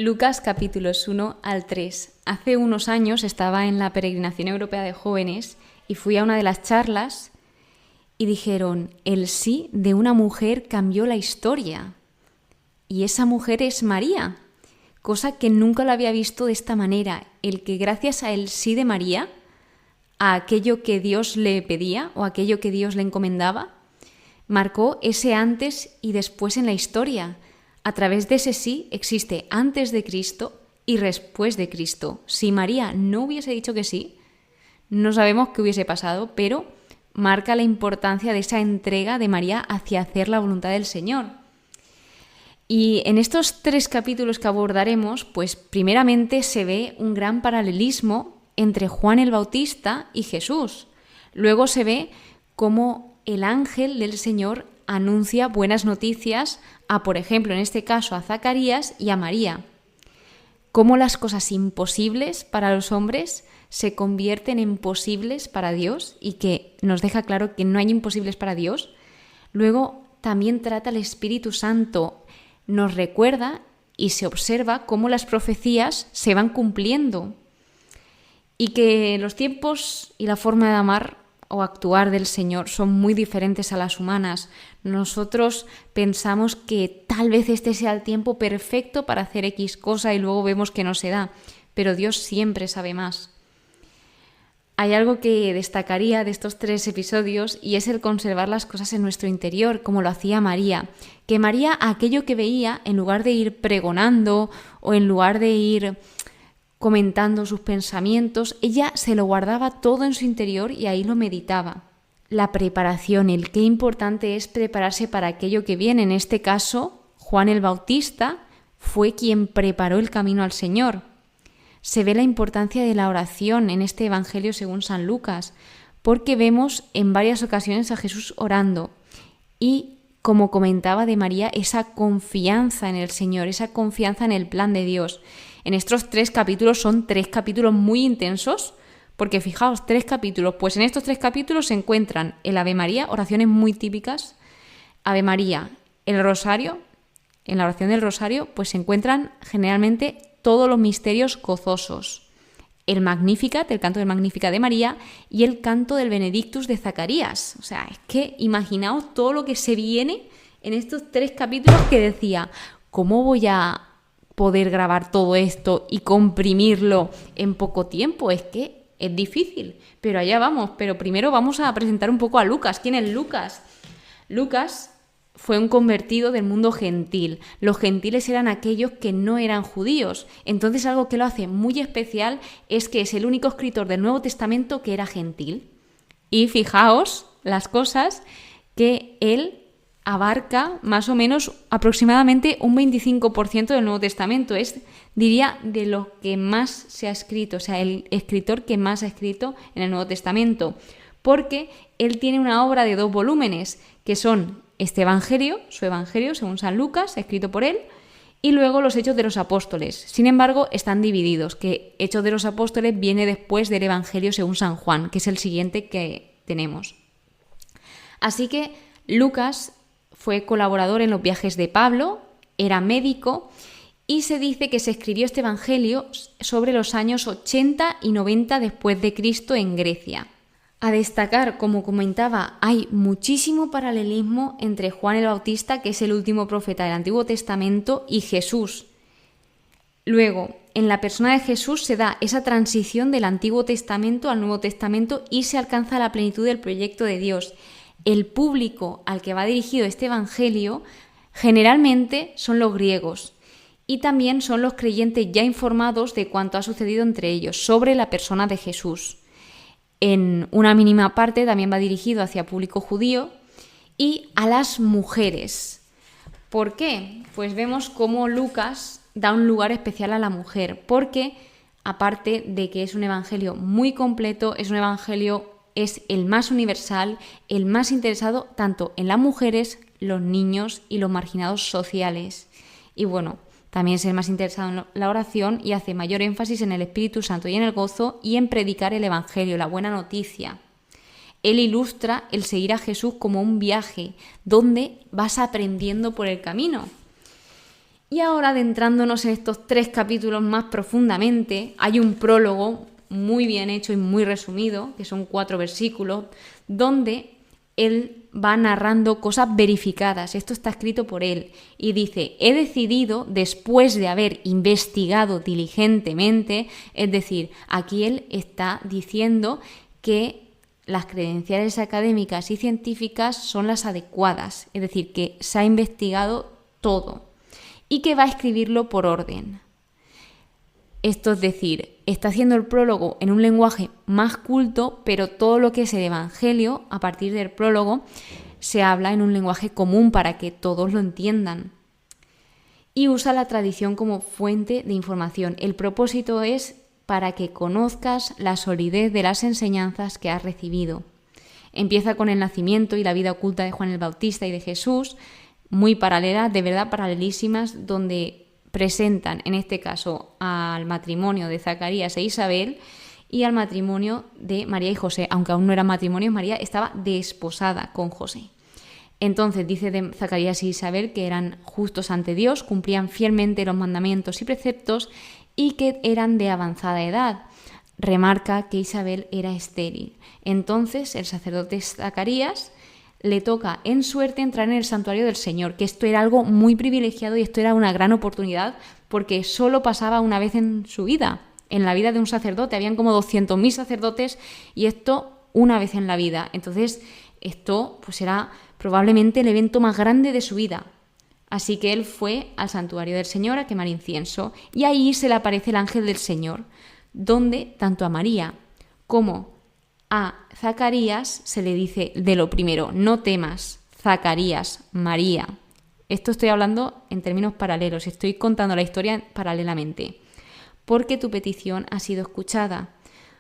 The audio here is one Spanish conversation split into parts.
Lucas capítulos 1 al 3. Hace unos años estaba en la peregrinación europea de jóvenes y fui a una de las charlas y dijeron, el sí de una mujer cambió la historia. Y esa mujer es María, cosa que nunca la había visto de esta manera, el que gracias a el sí de María, a aquello que Dios le pedía o aquello que Dios le encomendaba, marcó ese antes y después en la historia. A través de ese sí existe antes de Cristo y después de Cristo. Si María no hubiese dicho que sí, no sabemos qué hubiese pasado, pero marca la importancia de esa entrega de María hacia hacer la voluntad del Señor. Y en estos 3 capítulos que abordaremos, pues primeramente se ve un gran paralelismo entre Juan el Bautista y Jesús. Luego se ve cómo el ángel del Señor anuncia buenas noticias a, por ejemplo, en este caso a Zacarías y a María. Cómo las cosas imposibles para los hombres se convierten en posibles para Dios y que nos deja claro que no hay imposibles para Dios. Luego también trata el Espíritu Santo, nos recuerda y se observa cómo las profecías se van cumpliendo y que los tiempos y la forma de amar o actuar del Señor son muy diferentes a las humanas. Nosotros pensamos que tal vez este sea el tiempo perfecto para hacer X cosa y luego vemos que no se da, pero Dios siempre sabe más. Hay algo que destacaría de estos 3 episodios y es el conservar las cosas en nuestro interior, como lo hacía María. Que María, aquello que veía, en lugar de ir pregonando o en lugar de ir comentando sus pensamientos, ella se lo guardaba todo en su interior y ahí lo meditaba. La preparación, el qué importante es prepararse para aquello que viene. En este caso, Juan el Bautista fue quien preparó el camino al Señor. Se ve la importancia de la oración en este Evangelio según San Lucas, porque vemos en varias ocasiones a Jesús orando y, como comentaba de María, esa confianza en el Señor, esa confianza en el plan de Dios. En estos 3 capítulos son 3 capítulos muy intensos, porque fijaos, 3 capítulos, pues en estos 3 capítulos se encuentran el Ave María, oraciones muy típicas, Ave María, el Rosario, en la oración del Rosario, pues se encuentran generalmente todos los misterios gozosos, el Magnificat, el canto del Magnificat de María y el canto del Benedictus de Zacarías. O sea, es que imaginaos todo lo que se viene en estos 3 capítulos que decía, ¿cómo voy a poder grabar todo esto y comprimirlo en poco tiempo? Es que es difícil, pero allá vamos. Pero primero vamos a presentar un poco a Lucas. ¿Quién es Lucas? Lucas fue un convertido del mundo gentil. Los gentiles eran aquellos que no eran judíos. Entonces algo que lo hace muy especial es que es el único escritor del Nuevo Testamento que era gentil. Y fijaos las cosas que él abarca más o menos aproximadamente un 25% del Nuevo Testamento. Es, diría, de lo que más se ha escrito, o sea, el escritor que más ha escrito en el Nuevo Testamento, porque él tiene una obra de 2 volúmenes, que son este Evangelio, su Evangelio según San Lucas, escrito por él, y luego los Hechos de los Apóstoles. Sin embargo, están divididos, que Hechos de los Apóstoles viene después del Evangelio según San Juan, que es el siguiente que tenemos. Así que Lucas fue colaborador en los viajes de Pablo, era médico y se dice que se escribió este Evangelio sobre los años 80 y 90 después de Cristo en Grecia. A destacar, como comentaba, hay muchísimo paralelismo entre Juan el Bautista, que es el último profeta del Antiguo Testamento, y Jesús. Luego, en la persona de Jesús se da esa transición del Antiguo Testamento al Nuevo Testamento y se alcanza la plenitud del proyecto de Dios. El público al que va dirigido este Evangelio generalmente son los griegos y también son los creyentes ya informados de cuanto ha sucedido entre ellos sobre la persona de Jesús. En una mínima parte también va dirigido hacia público judío y a las mujeres. ¿Por qué? Pues vemos cómo Lucas da un lugar especial a la mujer, porque aparte de que es un evangelio muy completo, es el más universal, el más interesado tanto en las mujeres, los niños y los marginados sociales. Y bueno, también es el más interesado en la oración y hace mayor énfasis en el Espíritu Santo y en el gozo y en predicar el Evangelio, la buena noticia. Él ilustra el seguir a Jesús como un viaje donde vas aprendiendo por el camino. Y ahora, adentrándonos en estos 3 capítulos más profundamente, hay un prólogo muy bien hecho y muy resumido, que son 4 versículos, donde él va narrando cosas verificadas. Esto está escrito por él y dice: he decidido, después de haber investigado diligentemente, es decir, aquí él está diciendo que las credenciales académicas y científicas son las adecuadas, es decir, que se ha investigado todo y que va a escribirlo por orden. Esto es decir, está haciendo el prólogo en un lenguaje más culto, pero todo lo que es el Evangelio, a partir del prólogo, se habla en un lenguaje común para que todos lo entiendan. Y usa la tradición como fuente de información. El propósito es para que conozcas la solidez de las enseñanzas que has recibido. Empieza con el nacimiento y la vida oculta de Juan el Bautista y de Jesús, muy paralelas, de verdad paralelísimas, donde presentan en este caso al matrimonio de Zacarías e Isabel y al matrimonio de María y José, aunque aún no era matrimonio, María estaba desposada con José. Entonces dice de Zacarías y Isabel que eran justos ante Dios, cumplían fielmente los mandamientos y preceptos y que eran de avanzada edad. Remarca que Isabel era estéril. Entonces el sacerdote Zacarías le toca en suerte entrar en el santuario del Señor, que esto era algo muy privilegiado y esto era una gran oportunidad porque solo pasaba una vez en su vida, en la vida de un sacerdote. Habían como 200.000 sacerdotes y esto una vez en la vida. Entonces esto pues era probablemente el evento más grande de su vida. Así que él fue al santuario del Señor a quemar incienso y ahí se le aparece el ángel del Señor, donde tanto a María como a Zacarías se le dice de lo primero: no temas, Zacarías, María. Esto estoy hablando en términos paralelos, estoy contando la historia paralelamente. Porque tu petición ha sido escuchada.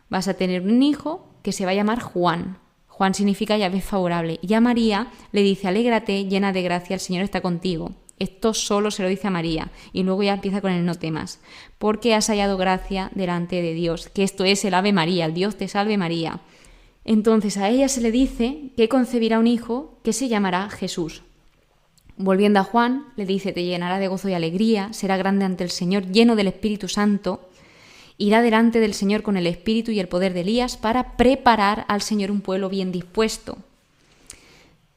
Vas a tener un hijo que se va a llamar Juan. Juan significa llave favorable. Y a María le dice: alégrate, llena de gracia, el Señor está contigo. Esto solo se lo dice a María. Y luego ya empieza con el no temas. Porque has hallado gracia delante de Dios. Que esto es el Ave María, el Dios te salve María. Entonces a ella se le dice que concebirá un hijo que se llamará Jesús. Volviendo a Juan, le dice: te llenará de gozo y alegría, será grande ante el Señor, lleno del Espíritu Santo. Irá delante del Señor con el espíritu y el poder de Elías para preparar al Señor un pueblo bien dispuesto.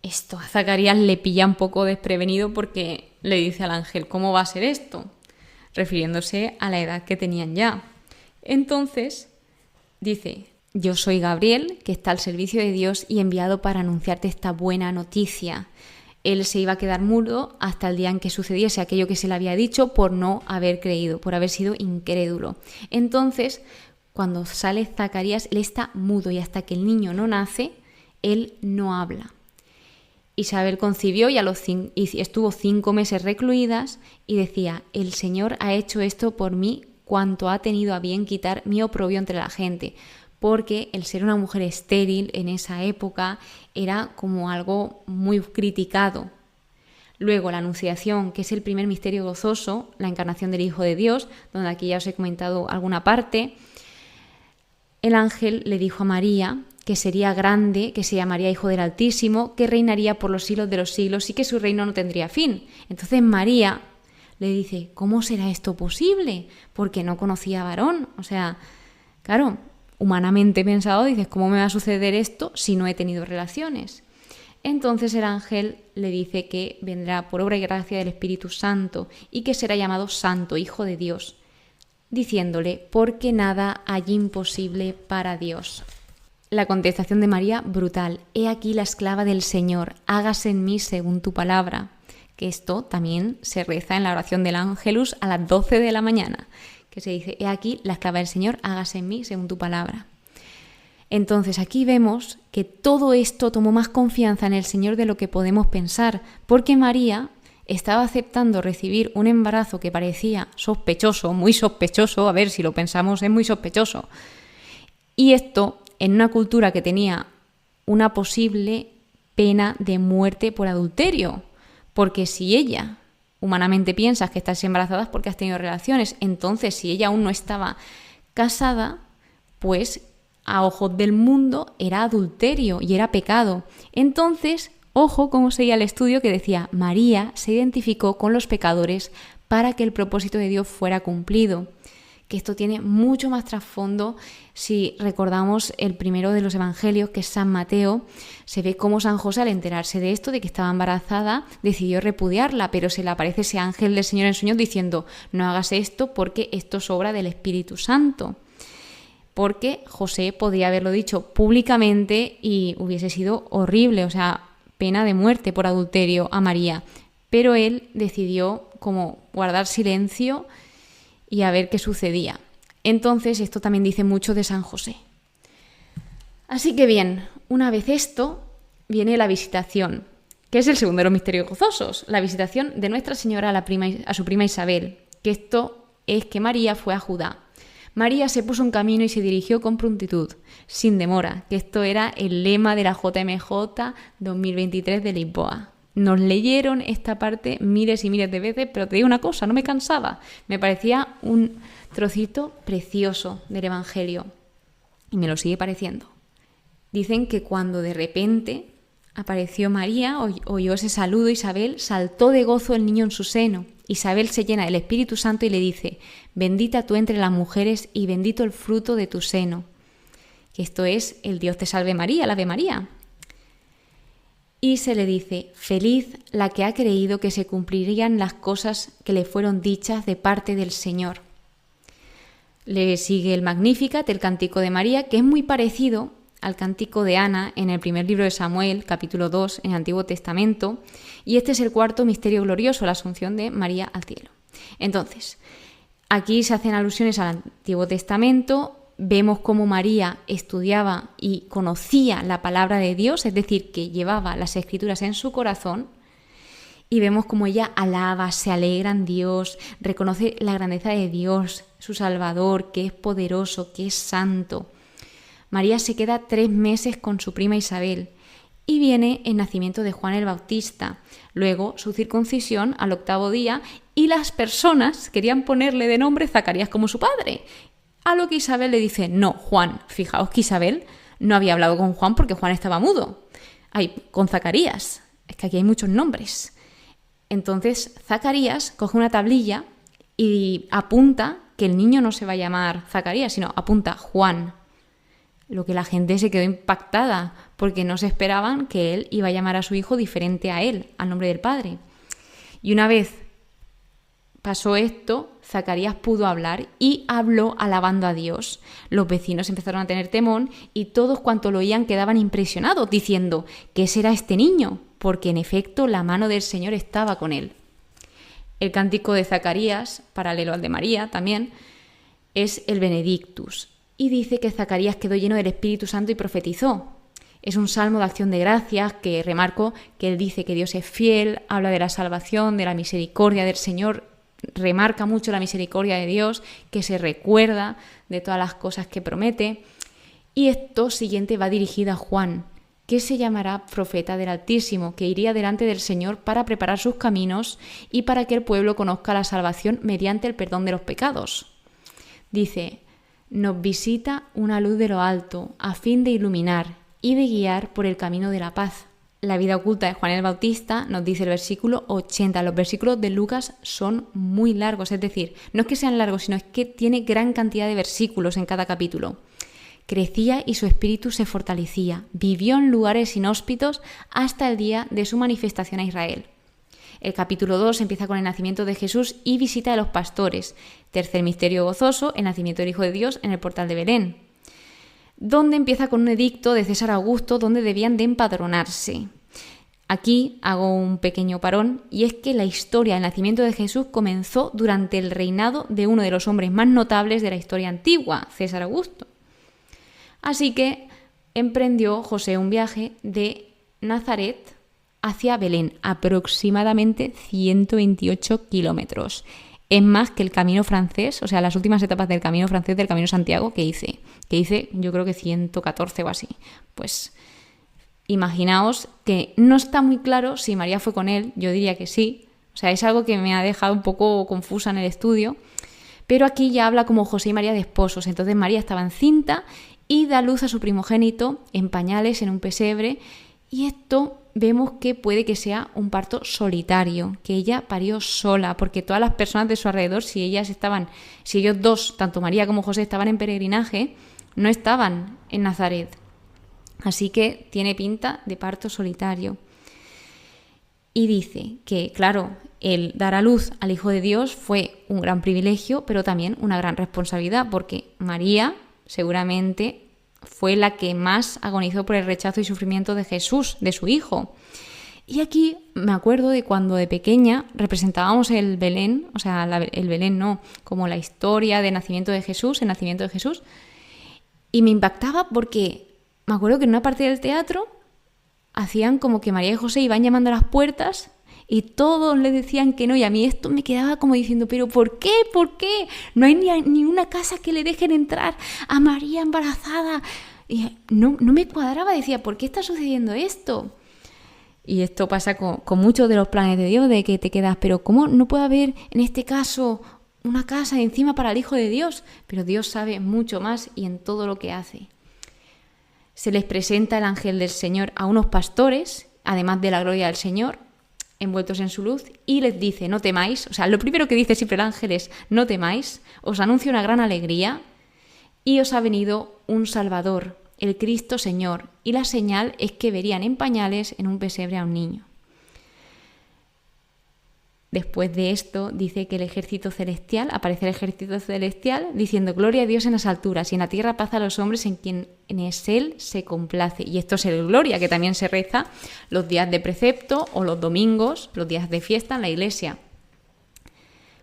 Esto a Zacarías le pilla un poco desprevenido porque le dice al ángel: ¿cómo va a ser esto? Refiriéndose a la edad que tenían ya. Entonces dice: yo soy Gabriel, que está al servicio de Dios y enviado para anunciarte esta buena noticia. Él se iba a quedar mudo hasta el día en que sucediese aquello que se le había dicho por no haber creído, por haber sido incrédulo. Entonces, cuando sale Zacarías, él está mudo y hasta que el niño no nace, él no habla. Isabel concibió y estuvo 5 meses recluidas y decía: el Señor ha hecho esto por mí, cuanto ha tenido a bien quitar mi oprobio entre la gente. Porque el ser una mujer estéril en esa época era como algo muy criticado. Luego la Anunciación, que es el primer misterio gozoso, la encarnación del Hijo de Dios, donde aquí ya os he comentado alguna parte. El ángel le dijo a María que sería grande, que se llamaría Hijo del Altísimo, que reinaría por los siglos de los siglos y que su reino no tendría fin. Entonces María le dice: ¿cómo será esto posible? Porque no conocía varón. O sea, claro, humanamente pensado, dices: ¿cómo me va a suceder esto si no he tenido relaciones? Entonces el ángel le dice que vendrá por obra y gracia del Espíritu Santo y que será llamado Santo, Hijo de Dios, diciéndole: porque nada hay imposible para Dios. La contestación de María, brutal: he aquí la esclava del Señor, hágase en mí según tu palabra. Que esto también se reza en la oración del Ángelus a las 12 de la mañana. Que se dice: he aquí la esclava del Señor, hágase en mí según tu palabra. Entonces aquí vemos que todo esto tomó más confianza en el Señor de lo que podemos pensar, porque María estaba aceptando recibir un embarazo que parecía sospechoso, muy sospechoso, a ver, si lo pensamos es muy sospechoso. Y esto en una cultura que tenía una posible pena de muerte por adulterio, porque si ella humanamente piensas que estás embarazada es porque has tenido relaciones. Entonces, si ella aún no estaba casada, pues a ojos del mundo era adulterio y era pecado. Entonces, ojo cómo seguía el estudio que decía: María se identificó con los pecadores para que el propósito de Dios fuera cumplido. Que esto tiene mucho más trasfondo. Si recordamos el primero de los evangelios, que es San Mateo, se ve cómo San José, al enterarse de esto, de que estaba embarazada, decidió repudiarla, pero se le aparece ese ángel del Señor en sueños diciendo: no hagas esto porque esto es obra del Espíritu Santo. Porque José podría haberlo dicho públicamente y hubiese sido horrible, o sea, pena de muerte por adulterio a María. Pero él decidió como guardar silencio y a ver qué sucedía. Entonces, esto también dice mucho de San José. Así que bien, una vez esto, viene la visitación, que es el segundo de los misterios gozosos, la visitación de Nuestra Señora a su prima Isabel, que esto es que María fue a Judá. María se puso en camino y se dirigió con prontitud, sin demora, que esto era el lema de la JMJ 2023 de Lisboa. Nos leyeron esta parte miles y miles de veces, pero te digo una cosa, no me cansaba. Me parecía un trocito precioso del Evangelio y me lo sigue pareciendo. Dicen que cuando de repente apareció María, oyó ese saludo, Isabel, saltó de gozo el niño en su seno. Isabel se llena del Espíritu Santo y le dice: bendita tú entre las mujeres y bendito el fruto de tu seno. Que esto es el Dios te salve María, la Ave María. Y se le dice: feliz la que ha creído que se cumplirían las cosas que le fueron dichas de parte del Señor. Le sigue el Magnificat, el Cántico de María, que es muy parecido al Cántico de Ana en el primer libro de Samuel, capítulo 2, en el Antiguo Testamento, y este es el cuarto misterio glorioso, la Asunción de María al cielo. Entonces, aquí se hacen alusiones al Antiguo Testamento. Vemos cómo María estudiaba y conocía la palabra de Dios, es decir, que llevaba las Escrituras en su corazón, y vemos cómo ella alaba, se alegra en Dios, reconoce la grandeza de Dios, su Salvador, que es poderoso, que es santo. María se queda 3 meses con su prima Isabel y viene el nacimiento de Juan el Bautista, luego su circuncisión al 8º día, y las personas querían ponerle de nombre Zacarías como su padre. A lo que Isabel le dice: no, Juan. Fijaos que Isabel no había hablado con Juan porque Juan estaba mudo. Con Zacarías. Es que aquí hay muchos nombres. Entonces Zacarías coge una tablilla y apunta que el niño no se va a llamar Zacarías, sino apunta Juan. Lo que la gente se quedó impactada porque no se esperaban que él iba a llamar a su hijo diferente a él, al nombre del padre. Y una vez pasó esto, Zacarías pudo hablar y habló alabando a Dios. Los vecinos empezaron a tener temor y todos cuantos lo oían quedaban impresionados, diciendo: ¿qué será este niño? Porque en efecto la mano del Señor estaba con él. El cántico de Zacarías, paralelo al de María también, es el Benedictus, y dice que Zacarías quedó lleno del Espíritu Santo y profetizó. Es un salmo de acción de gracias que remarco que él dice que Dios es fiel, habla de la salvación, de la misericordia del Señor, remarca mucho la misericordia de Dios, que se recuerda de todas las cosas que promete. Y esto siguiente va dirigido a Juan, que se llamará profeta del Altísimo, que iría delante del Señor para preparar sus caminos y para que el pueblo conozca la salvación mediante el perdón de los pecados. Dice: nos visita una luz de lo alto a fin de iluminar y de guiar por el camino de la paz. La vida oculta de Juan el Bautista nos dice el versículo 80. Los versículos de Lucas son muy largos, es decir, no es que sean largos, sino es que tiene gran cantidad de versículos en cada capítulo. Crecía y su espíritu se fortalecía, vivió en lugares inhóspitos hasta el día de su manifestación a Israel. El capítulo 2 empieza con el nacimiento de Jesús y visita a los pastores. Tercer misterio gozoso, el nacimiento del Hijo de Dios en el portal de Belén, donde empieza con un edicto de César Augusto donde debían de empadronarse. Aquí hago un pequeño parón, y es que la historia del nacimiento de Jesús comenzó durante el reinado de uno de los hombres más notables de la historia antigua, César Augusto. Así que emprendió José un viaje de Nazaret hacia Belén, aproximadamente 128 kilómetros. Es más que el camino francés, o sea, las últimas etapas del camino francés, del camino Santiago, que hice yo creo que 114 o así. Pues imaginaos que no está muy claro si María fue con él, yo diría que sí. O sea, es algo que me ha dejado un poco confusa en el estudio. Pero aquí ya habla como José y María de esposos. Entonces María estaba encinta y da luz a su primogénito en pañales, en un pesebre, Y esto vemos que puede que sea un parto solitario, que ella parió sola, porque todas las personas de su alrededor, si ellos dos, tanto María como José, estaban en peregrinaje, no estaban en Nazaret. Así que tiene pinta de parto solitario. Y dice que, claro, el dar a luz al Hijo de Dios fue un gran privilegio, pero también una gran responsabilidad, porque María seguramente fue la que más agonizó por el rechazo y sufrimiento de Jesús, de su hijo. Y aquí me acuerdo de cuando de pequeña representábamos el Belén, o sea, el Belén no, como la historia de nacimiento de Jesús, el nacimiento de Jesús, y me impactaba porque me acuerdo que en una parte del teatro hacían como que María y José iban llamando a las puertas y todos le decían que no, y a mí esto me quedaba como diciendo, pero ¿por qué? ¿Por qué? No hay ni una casa que le dejen entrar a María embarazada. Y no me cuadraba, decía, ¿por qué está sucediendo esto? Y esto pasa con muchos de los planes de Dios, de que te quedas, pero ¿cómo no puede haber en este caso una casa encima para el Hijo de Dios? Pero Dios sabe mucho más y en todo lo que hace. Se les presenta el ángel del Señor a unos pastores, además de la gloria del Señor, envueltos en su luz, y les dice, no temáis. O sea, lo primero que dice siempre el ángel es, no temáis, os anuncio una gran alegría y os ha venido un Salvador, el Cristo Señor, y la señal es que verían en pañales en un pesebre a un niño. Después de esto dice que aparece el ejército celestial diciendo gloria a Dios en las alturas y en la tierra paz a los hombres en quienes Él se complace. Y esto es el gloria, que también se reza los días de precepto o los domingos, los días de fiesta en la iglesia.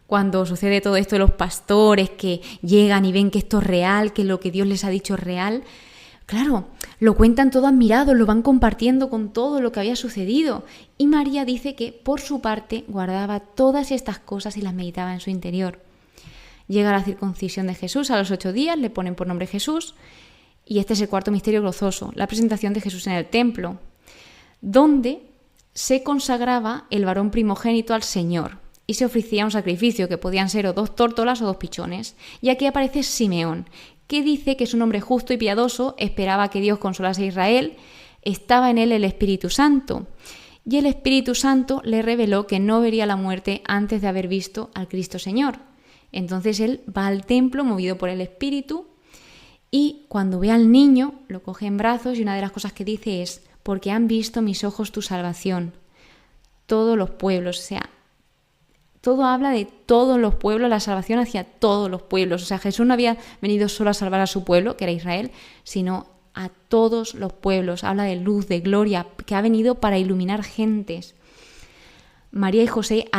Cuando sucede todo esto de los pastores que llegan y ven que esto es real, que lo que Dios les ha dicho es real, claro, lo cuentan todo admirados, lo van compartiendo con todo lo que había sucedido. Y María dice que, por su parte, guardaba todas estas cosas y las meditaba en su interior. Llega la circuncisión de Jesús a los 8 días, le ponen por nombre Jesús, y este es el cuarto misterio gozoso, la presentación de Jesús en el templo, donde se consagraba el varón primogénito al Señor y se ofrecía un sacrificio, que podían ser o 2 tórtolas o 2 pichones. Y aquí aparece Simeón, que dice que es un hombre justo y piadoso, esperaba que Dios consolase a Israel, estaba en él el Espíritu Santo, y el Espíritu Santo le reveló que no vería la muerte antes de haber visto al Cristo Señor. Entonces él va al templo movido por el Espíritu, y cuando ve al niño lo coge en brazos, y una de las cosas que dice es, porque han visto mis ojos tu salvación. Todos los pueblos, o sea, todo habla de todos los pueblos, la salvación hacia todos los pueblos. O sea, Jesús no había venido solo a salvar a su pueblo, que era Israel, sino a todos los pueblos. Habla de luz, de gloria, que ha venido para iluminar gentes. María y José,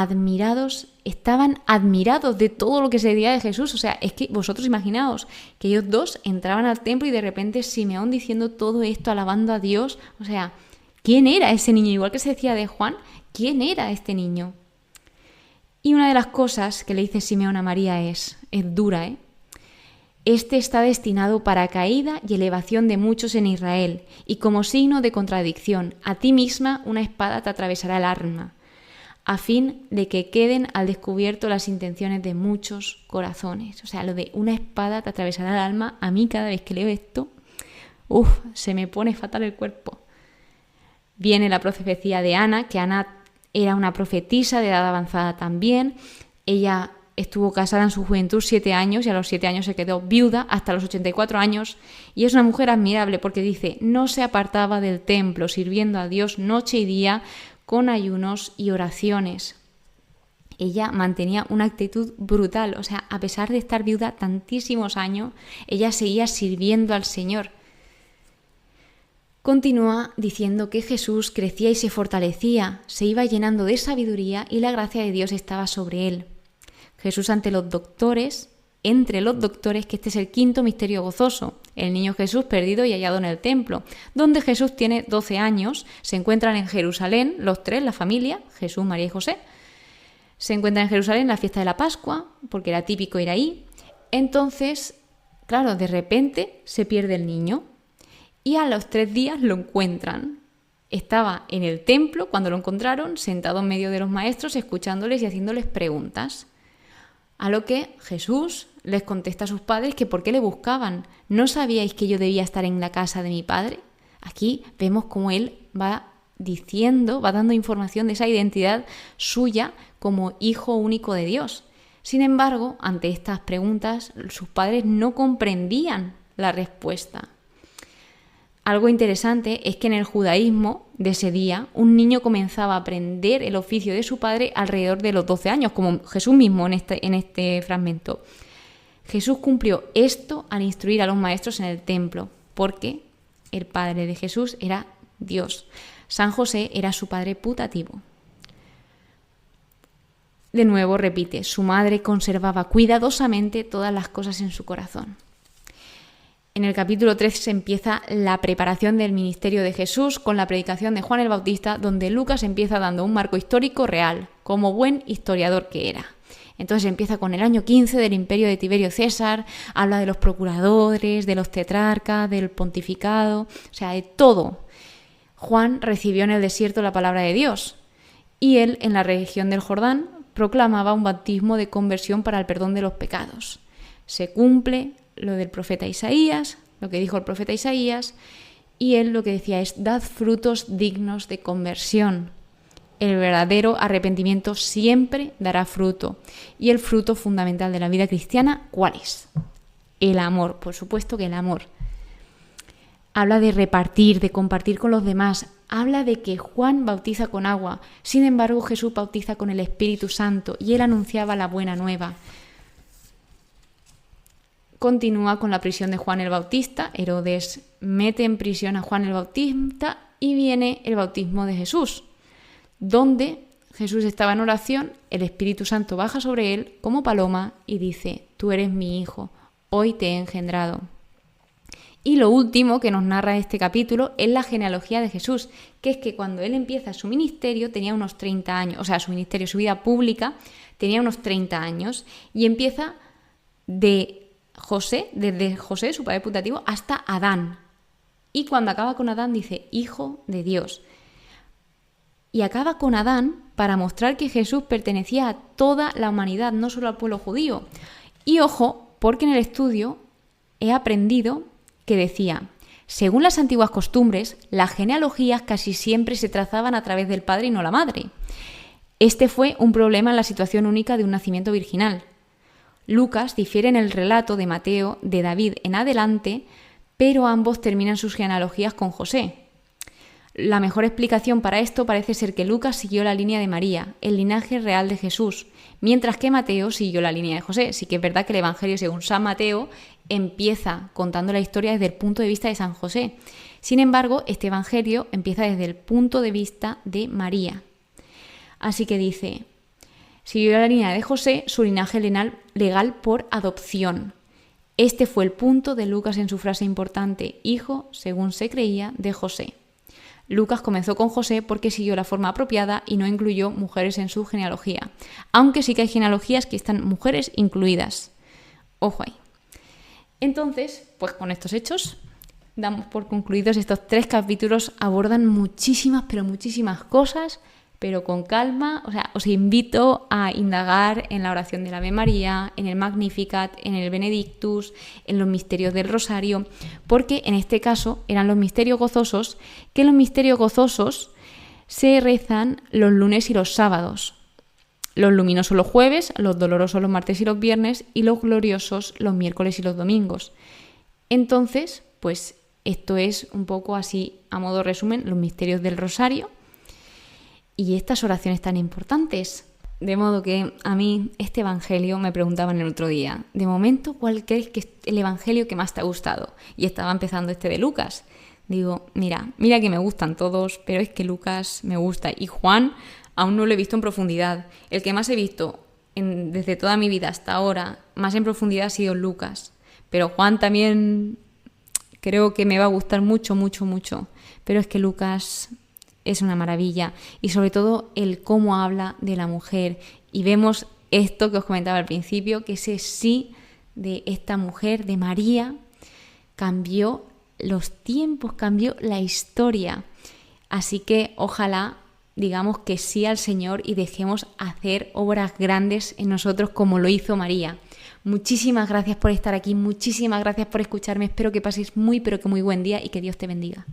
estaban admirados de todo lo que se decía de Jesús. O sea, es que vosotros imaginaos que ellos dos entraban al templo y de repente Simeón diciendo todo esto, alabando a Dios. O sea, ¿quién era ese niño? Igual que se decía de Juan, ¿quién era este niño? Y una de las cosas que le dice Simeón a María es dura, ¿eh? Este está destinado para caída y elevación de muchos en Israel, y como signo de contradicción, a ti misma una espada te atravesará el alma, a fin de que queden al descubierto las intenciones de muchos corazones. O sea, lo de una espada te atravesará el alma, a mí cada vez que leo esto, se me pone fatal el cuerpo. Viene la profecía de Ana, que Ana era una profetisa de edad avanzada también. Ella estuvo casada en su juventud 7 años y a los 7 años se quedó viuda hasta los 84 años. Y es una mujer admirable porque dice, no se apartaba del templo, sirviendo a Dios noche y día con ayunos y oraciones. Ella mantenía una actitud brutal, o sea, a pesar de estar viuda tantísimos años, ella seguía sirviendo al Señor. Continúa diciendo que Jesús crecía y se fortalecía, se iba llenando de sabiduría y la gracia de Dios estaba sobre él. Jesús entre los doctores, que este es el quinto misterio gozoso, el niño Jesús perdido y hallado en el templo, donde Jesús tiene 12 años, se encuentran en Jerusalén, los tres, la familia, Jesús, María y José, se encuentran en Jerusalén en la fiesta de la Pascua, porque era típico ir ahí. Entonces, claro, de repente se pierde el niño. Y a los 3 días lo encuentran. Estaba en el templo cuando lo encontraron, sentado en medio de los maestros, escuchándoles y haciéndoles preguntas. A lo que Jesús les contesta a sus padres que por qué le buscaban. ¿No sabíais que yo debía estar en la casa de mi padre? Aquí vemos cómo él va dando información de esa identidad suya como hijo único de Dios. Sin embargo, ante estas preguntas, sus padres no comprendían la respuesta. Algo interesante es que en el judaísmo de ese día, un niño comenzaba a aprender el oficio de su padre alrededor de los 12 años, como Jesús mismo en este fragmento. Jesús cumplió esto al instruir a los maestros en el templo, porque el padre de Jesús era Dios. San José era su padre putativo. De nuevo repite, su madre conservaba cuidadosamente todas las cosas en su corazón. En el capítulo 3 se empieza la preparación del ministerio de Jesús con la predicación de Juan el Bautista, donde Lucas empieza dando un marco histórico real, como buen historiador que era. Entonces empieza con el año 15 del imperio de Tiberio César, habla de los procuradores, de los tetrarcas, del pontificado, o sea, de todo. Juan recibió en el desierto la palabra de Dios y él, en la región del Jordán, proclamaba un bautismo de conversión para el perdón de los pecados. Se cumple lo del profeta Isaías, lo que dijo el profeta Isaías, y él lo que decía es: dad frutos dignos de conversión. El verdadero arrepentimiento siempre dará fruto. Y el fruto fundamental de la vida cristiana, ¿cuál es? El amor, por supuesto que el amor. Habla de repartir, de compartir con los demás. Habla de que Juan bautiza con agua, sin embargo Jesús bautiza con el Espíritu Santo y él anunciaba la buena nueva. Continúa con la prisión de Juan el Bautista. Herodes mete en prisión a Juan el Bautista y viene el bautismo de Jesús, donde Jesús estaba en oración, el Espíritu Santo baja sobre él como paloma y dice: tú eres mi hijo, hoy te he engendrado. Y lo último que nos narra este capítulo es la genealogía de Jesús, que es que cuando él empieza su ministerio tenía unos 30 años, o sea, su vida pública tenía unos 30 años, y empieza desde José, su padre putativo, hasta Adán. Y cuando acaba con Adán dice: hijo de Dios. Y acaba con Adán para mostrar que Jesús pertenecía a toda la humanidad, no solo al pueblo judío. Y ojo, porque en el estudio he aprendido que decía: según las antiguas costumbres, las genealogías casi siempre se trazaban a través del padre y no la madre. Este fue un problema en la situación única de un nacimiento virginal. Lucas difiere en el relato de Mateo de David en adelante, pero ambos terminan sus genealogías con José. La mejor explicación para esto parece ser que Lucas siguió la línea de María, el linaje real de Jesús, mientras que Mateo siguió la línea de José. Sí que es verdad que el Evangelio según San Mateo empieza contando la historia desde el punto de vista de San José. Sin embargo, este Evangelio empieza desde el punto de vista de María. Así que dice: siguió la línea de José, su linaje legal por adopción. Este fue el punto de Lucas en su frase importante: hijo, según se creía, de José. Lucas comenzó con José porque siguió la forma apropiada y no incluyó mujeres en su genealogía, aunque sí que hay genealogías que están mujeres incluidas. Ojo ahí. Entonces, pues con estos hechos damos por concluidos estos 3 capítulos. Abordan muchísimas, pero muchísimas cosas, pero con calma. O sea, os invito a indagar en la oración de la Ave María, en el Magnificat, en el Benedictus, en los misterios del Rosario, porque en este caso eran los misterios gozosos, que los misterios gozosos se rezan los lunes y los sábados, los luminosos los jueves, los dolorosos los martes y los viernes y los gloriosos los miércoles y los domingos. Entonces, pues esto es un poco así, a modo resumen, los misterios del Rosario y estas oraciones tan importantes. De modo que a mí este evangelio, me preguntaban el otro día, de momento, ¿cuál crees que es el evangelio que más te ha gustado? Y estaba empezando este de Lucas. Digo, mira que me gustan todos, pero es que Lucas me gusta y Juan aún no lo he visto en profundidad. El que más he visto desde toda mi vida hasta ahora, más en profundidad, ha sido Lucas. Pero Juan también creo que me va a gustar mucho, mucho, mucho. Pero es que Lucas es una maravilla, y sobre todo el cómo habla de la mujer. Y vemos esto que os comentaba al principio, que ese sí de esta mujer, de María, cambió los tiempos, cambió la historia. Así que ojalá digamos que sí al Señor y dejemos hacer obras grandes en nosotros como lo hizo María. Muchísimas gracias por estar aquí, muchísimas gracias por escucharme. Espero que paséis muy, pero que muy buen día y que Dios te bendiga.